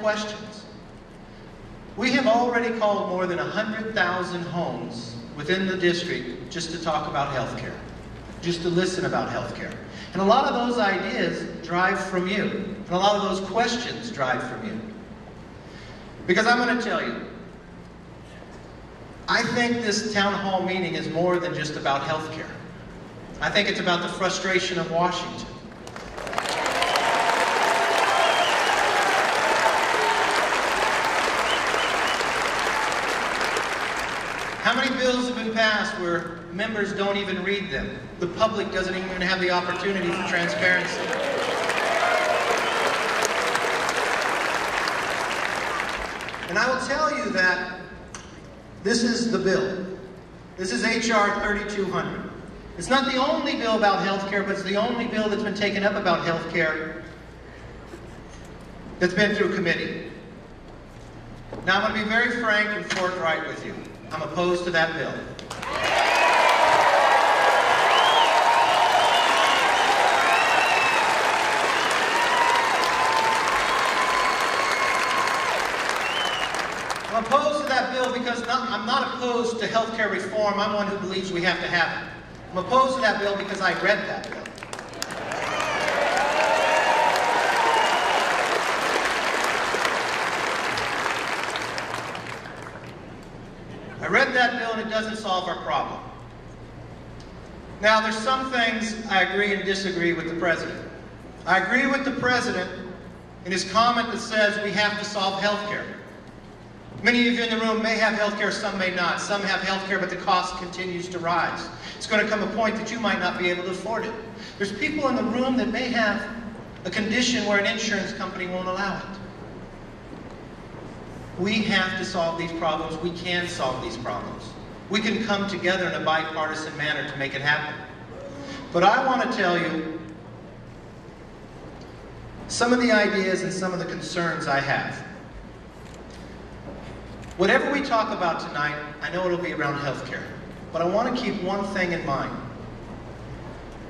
questions. We have already called more than 100,000 homes within the district just to talk about health care, just to listen about health care. And a lot of those ideas drive from you, and a lot of those questions drive from you. Because I'm going to tell you, I think this town hall meeting is more than just about health care. I think it's about the frustration of Washington. How many bills have been passed where members don't even read them? The public doesn't even have the opportunity for transparency. And I will tell you that this is the bill. This is H.R. 3200. It's not the only bill about health care, but it's the only bill that's been taken up about health care that's been through committee. Now, I'm going to be very frank and forthright with you. I'm opposed to that bill. I'm opposed to that bill because I'm not opposed to health care reform. I'm one who believes we have to have it. I'm opposed to that bill because I read that bill. I read that bill and it doesn't solve our problem. Now, there's some things I agree and disagree with the President. I agree with the President in his comment that says we have to solve health care. Many of you in the room may have health care, some may not. Some have health care, but the cost continues to rise. It's going to come a point that you might not be able to afford it. There's people in the room that may have a condition where an insurance company won't allow it. We have to solve these problems. We can solve these problems. We can come together in a bipartisan manner to make it happen. But I want to tell you some of the ideas and some of the concerns I have. Whatever we talk about tonight, I know it'll be around health care. But I want to keep one thing in mind.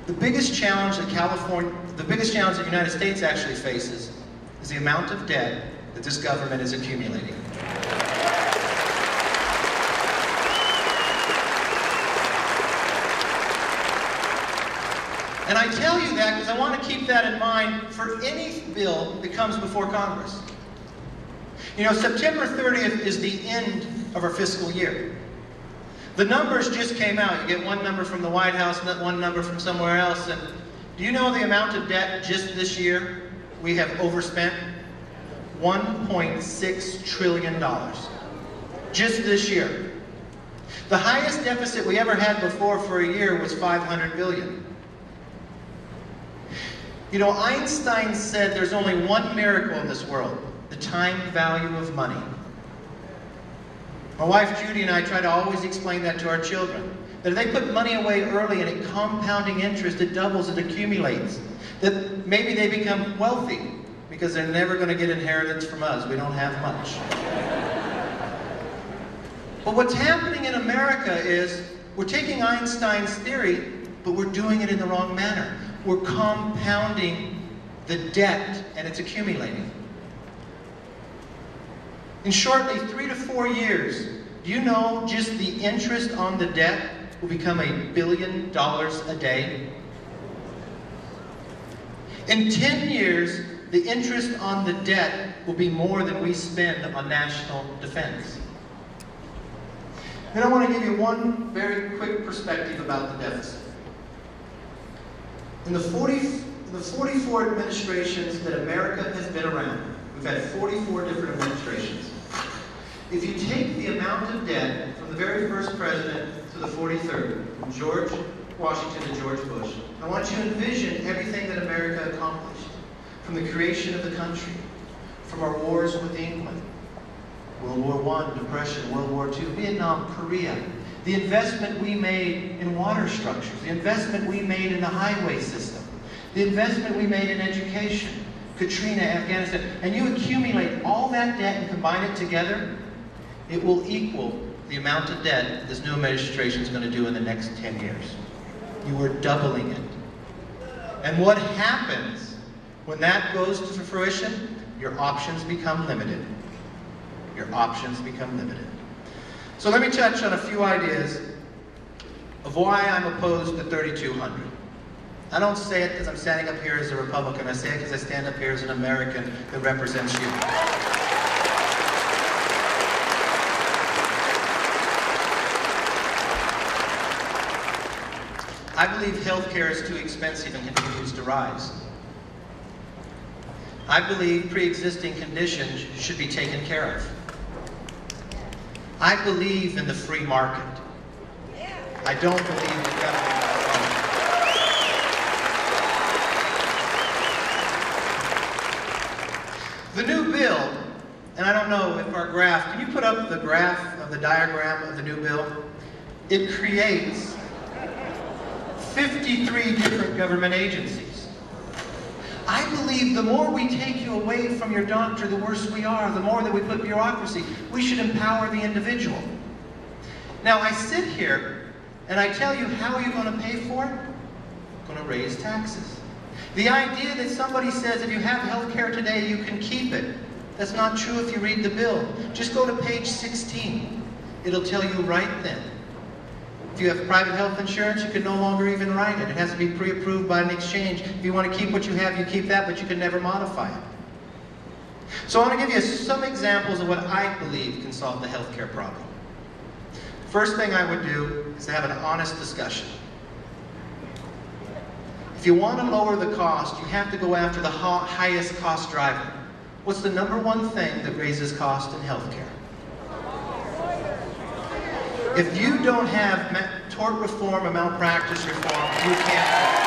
The biggest challenge that the United States actually faces is the amount of debt that this government is accumulating. And I tell you that because I want to keep that in mind for any bill that comes before Congress. You know, September 30th is the end of our fiscal year. The numbers just came out. You get one number from the White House and one number from somewhere else. And do you know the amount of debt just this year we have overspent? $1.6 trillion. Just this year. The highest deficit we ever had before for a year was $500 billion. You know, Einstein said there's only one miracle in this world, the time value of money. My wife Judy and I try to always explain that to our children. That if they put money away early and at compounding interest, it doubles, it accumulates. That maybe they become wealthy because they're never going to get inheritance from us. We don't have much. But what's happening in America is we're taking Einstein's theory, but we're doing it in the wrong manner. We're compounding the debt and it's accumulating. In shortly 3 to 4 years, do you know just the interest on the debt will become $1 billion a day? In 10 years, the interest on the debt will be more than we spend on national defense. And I want to give you one very quick perspective about the deficit. In the 44 administrations that America has been around, we've had 44 different administrations. If you take the amount of debt from the very first president to the 43rd, from George Washington to George Bush, I want you to envision everything that America accomplished. From the creation of the country, from our wars with England, World War I, Depression, World War II, Vietnam, Korea, the investment we made in water structures, the investment we made in the highway system, the investment we made in education, Katrina, Afghanistan, and you accumulate all that debt and combine it together, it will equal the amount of debt this new administration is going to do in the next 10 years. You are doubling it. And what happens when that goes to fruition? your options become limited. Your options become limited. So let me touch on a few ideas of why I'm opposed to 3,200. I don't say it because I'm standing up here as a Republican. I say it because I stand up here as an American that represents you. I believe health care is too expensive and continues to rise. I believe pre-existing conditions should be taken care of. I believe in the free market. I don't believe in government. The new bill, and I don't know if our graph, can you put up the graph of the diagram of the new bill? It creates 53 different government agencies. I believe the more we take you away from your doctor, the worse we are. The more that we put bureaucracy, we should empower the individual. Now, I sit here and I tell you, how are you going to pay for it? I'm going to raise taxes. The idea that somebody says if you have health care today, you can keep it. That's not true if you read the bill. Just go to page 16. It'll tell you right then. If you have private health insurance, you can no longer even write it. It has to be pre-approved by an exchange. If you want to keep what you have, you keep that, but you can never modify it. So I want to give you some examples of what I believe can solve the health care problem. First thing I would do is to have an honest discussion. If you want to lower the cost, you have to go after the highest cost driver. What's the number one thing that raises cost in health care? If you don't have tort reform or malpractice reform, you can't.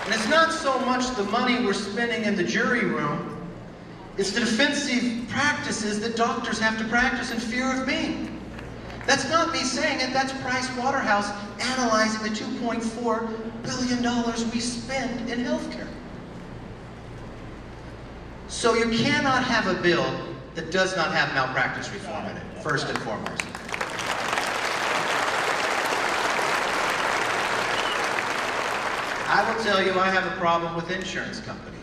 And it's not so much the money we're spending in the jury room, it's the defensive practices that doctors have to practice in fear of being. That's not me saying it, that's Price Waterhouse analyzing the $2.4 billion we spend in healthcare. So you cannot have a bill that does not have malpractice reform in it, first and foremost. I will tell you, I have a problem with insurance companies.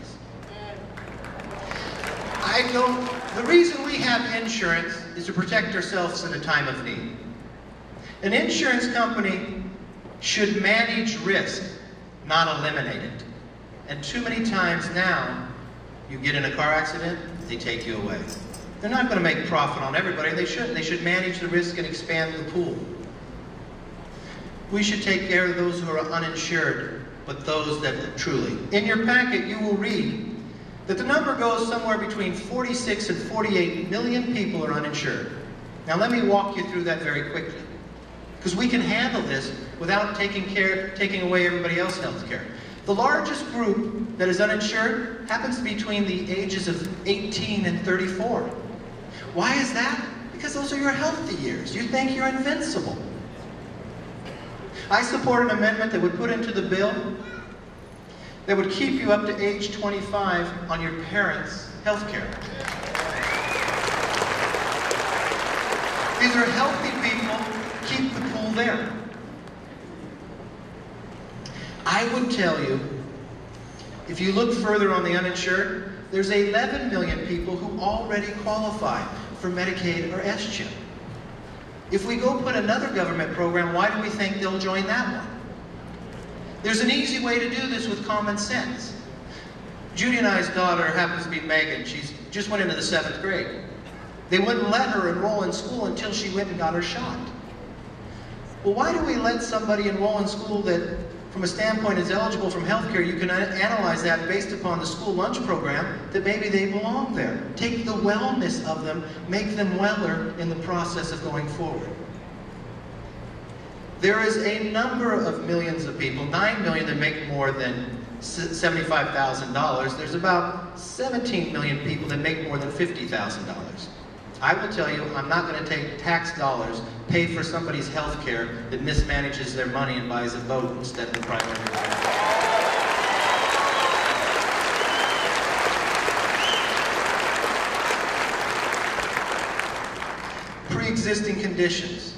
The reason we have insurance is to protect ourselves in a time of need. An insurance company should manage risk, not eliminate it. And too many times now, you get in a car accident, they take you away. They're not going to make profit on everybody. They shouldn't. They should manage the risk and expand the pool. We should take care of those who are uninsured, but those that truly. In your packet, you will read that the number goes somewhere between 46 and 48 million people are uninsured. Now let me walk you through that very quickly, because we can handle this without taking away everybody else's health care. The largest group that is uninsured happens to be between the ages of 18 and 34. Why is that? Because those are your healthy years. You think you're invincible. I support an amendment that would put into the bill that would keep you up to age 25 on your parents' health care. These are healthy people. Keep the pool there. I would tell you, if you look further on the uninsured, there's 11 million people who already qualify for Medicaid or SCHIP. If we go put another government program, why do we think they'll join that one? There's an easy way to do this with common sense. Judy and I's daughter happens to be Megan. She just went into the 7th grade. They wouldn't let her enroll in school until she went and got her shot. Well, why do we let somebody enroll in school that, from a standpoint, is eligible from health care? You can analyze that based upon the school lunch program, that maybe they belong there. Take the wellness of them, make them weller in the process of going forward. There is a number of millions of people, 9 million that make more than $75,000. There's about 17 million people that make more than $50,000. I will tell you, I'm not going to take tax dollars, pay for somebody's health care that mismanages their money and buys a boat instead of the primary care. Pre-existing conditions.